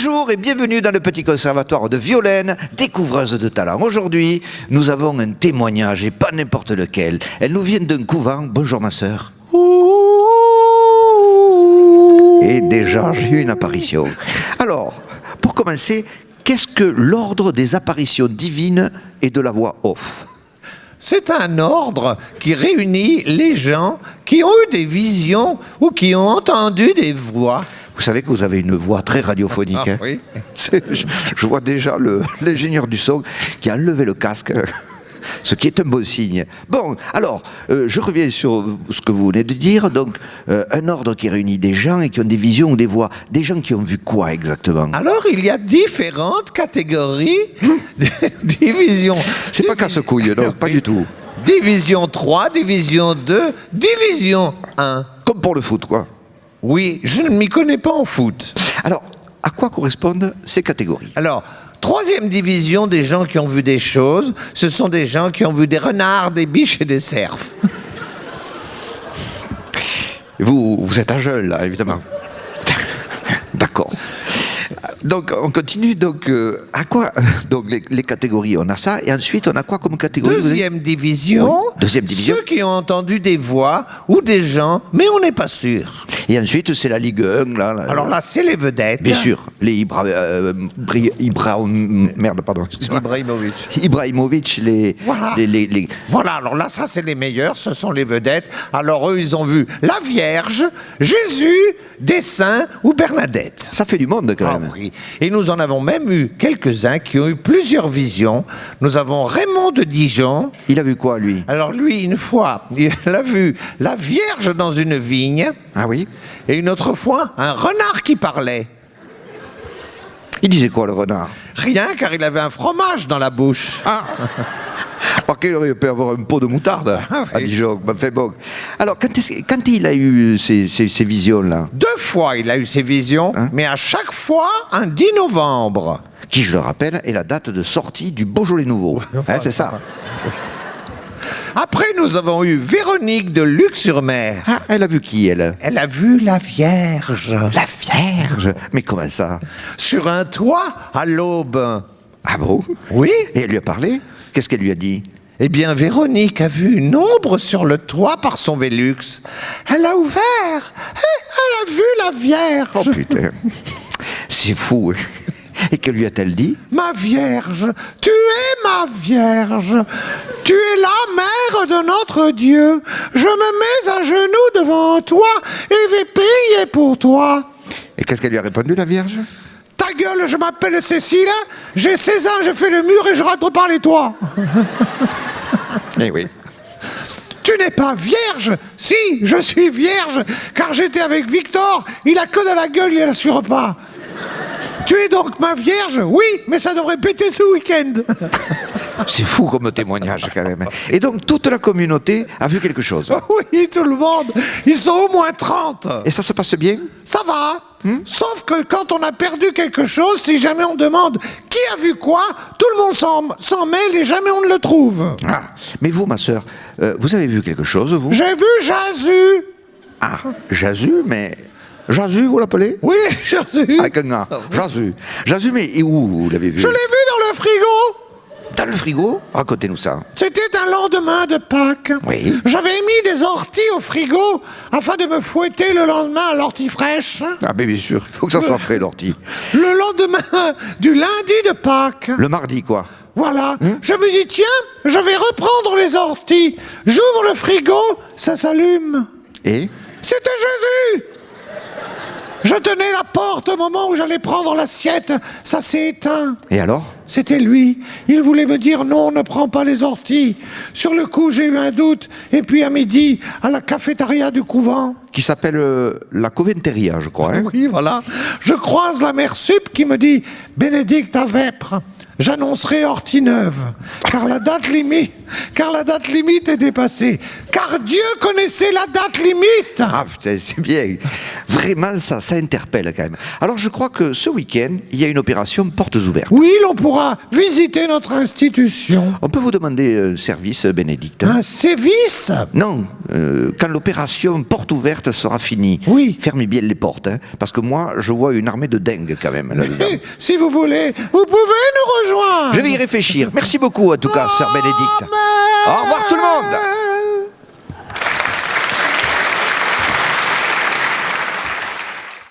Bonjour et bienvenue dans le petit conservatoire de Violaine, découvreuse de talent. Aujourd'hui, nous avons un témoignage et pas n'importe lequel. Elle nous vient d'un couvent. Bonjour ma sœur. Et déjà, j'ai eu une apparition. Alors, pour commencer, qu'est-ce que l'ordre des apparitions divines et de la voix off ? C'est un ordre qui réunit les gens qui ont eu des visions ou qui ont entendu des voix. Vous savez que vous avez une voix très radiophonique. Ah, oui. Je vois déjà l'ingénieur du son qui a enlevé le casque, ce qui est un bon signe. Bon, alors, je reviens sur ce que vous venez de dire. Donc, un ordre qui réunit des gens et qui ont des visions ou des voix. Des gens qui ont vu quoi exactement ? Alors, il y a différentes catégories, division. C'est pas casse-couille, non, pas du tout. Division 3, division 2, division 1. Comme pour le foot, quoi. Oui, je ne m'y connais pas en foot. Alors, à quoi correspondent ces catégories ? Alors, troisième division des gens qui ont vu des choses, ce sont des gens qui ont vu des renards, des biches et des cerfs. Vous êtes un jeune, là, évidemment. D'accord. Donc, on continue. Donc, à quoi donc, les catégories, on a ça. Et ensuite, on a quoi comme catégorie ? Deuxième division. Oui, deuxième division. Ceux qui ont entendu des voix ou des gens, mais on n'est pas sûr. Et ensuite, c'est la Ligue 1. Là, Alors là, c'est les vedettes. bien sûr. Les Ibrahimovic, Voilà. Voilà, alors là, ça, c'est les meilleurs, ce sont les vedettes. Alors eux, ils ont vu la Vierge, Jésus, des saints ou Bernadette. Ça fait du monde, quand Ah même. oui. Et nous en avons même eu quelques-uns qui ont eu plusieurs visions. Nous avons Raymond de Dijon. Il a vu quoi, lui ? Alors lui, une fois, il a vu la Vierge dans une vigne. Ah oui ? Et une autre fois, un renard qui parlait. Il disait quoi, le renard ? Rien, car il avait un fromage dans la bouche. Ah Par qu'il aurait pu avoir un pot de moutarde Ah oui. à Dijon. Ben, fait bon. Alors, quand il a eu ces visions-là, 2 fois, il a eu ses visions, Hein mais à chaque fois, un 10 novembre. qui, je le rappelle, est la date de sortie du Beaujolais nouveau. Hein, c'est ça. Après, nous avons eu Véronique de Luc-sur-Mer. Ah, elle a vu qui, elle ? Elle a vu la Vierge. La Vierge. Mais comment ça ? Sur un toit à l'aube. Ah bon ? Oui. Et elle lui a parlé ? Qu'est-ce qu'elle lui a dit ? Eh bien, Véronique a vu une ombre sur le toit par son Vélux. Elle a ouvert et elle a vu la Vierge. Oh putain, c'est fou. Et que lui a-t-elle dit ? Ma Vierge, tu es ma Vierge. Tu es la mère de notre Dieu. Je me mets à genoux devant toi et vais prier pour toi. Et qu'est-ce qu'elle lui a répondu, la Vierge ? Ta gueule, je m'appelle Cécile, j'ai 16 ans, je fais le mur et je rentre par les toits. Eh oui. Tu n'es pas vierge? Si, je suis vierge, car j'étais avec Victor, il a que de la gueule, il l'assure pas. Tu es donc ma vierge? Oui, mais ça devrait péter ce week-end. C'est fou comme témoignage, quand même. Et donc, toute la communauté a vu quelque chose. Oui, tout le monde, ils sont au moins 30. Et ça se passe bien ? Ça va. Sauf que quand on a perdu quelque chose, si jamais on demande qui a vu quoi, tout le monde s'en mêle et jamais on ne le trouve. Ah, mais vous, ma sœur, vous avez vu quelque chose, vous ? J'ai vu Jésus. Ah, Jésus, mais... Jésus, vous l'appelez ? Oui, Jésus. Avec un A. Jésus. Jésus, mais et où vous l'avez vu ? Je l'ai vu dans le frigo. Dans le frigo ? Racontez-nous ça. C'était un lendemain de Pâques. Oui. J'avais mis des orties au frigo afin de me fouetter le lendemain à l'ortie fraîche. Ah, mais bien sûr, il faut que ça soit frais, l'ortie. Le lendemain du lundi de Pâques. Le mardi, quoi. Voilà. Je me dis, tiens, je vais reprendre les orties. J'ouvre le frigo, ça s'allume. Et ? C'était Jésus. Je tenais la porte au moment où j'allais prendre l'assiette. Ça s'est éteint. Et alors ? C'était lui. Il voulait me dire non, ne prends pas les orties. Sur le coup, j'ai eu un doute. Et puis à midi, à la cafétéria du couvent. Qui s'appelle la Coventeria, je crois. Hein ? Oui, voilà. Je croise la mère Sup qui me dit « Bénédicte à Vêpres, j'annoncerai ortie neuve, car la date limite est dépassée. Car Dieu connaissait la date limite. » Ah putain, c'est bien. Vraiment, ça interpelle quand même. Alors je crois que ce week-end, il y a une opération portes ouvertes. Oui, l'on pourra visiter notre institution. On peut vous demander un service, Bénédicte ? Un sévice? Non, quand l'opération porte ouverte sera finie, Oui. fermez bien les portes, hein, parce que moi, je vois une armée de dingues quand même là-dedans. Si vous voulez, vous pouvez nous rejoindre. Je vais y réfléchir. Merci beaucoup en tout cas, sœur Bénédicte. Amen. Au revoir tout le monde.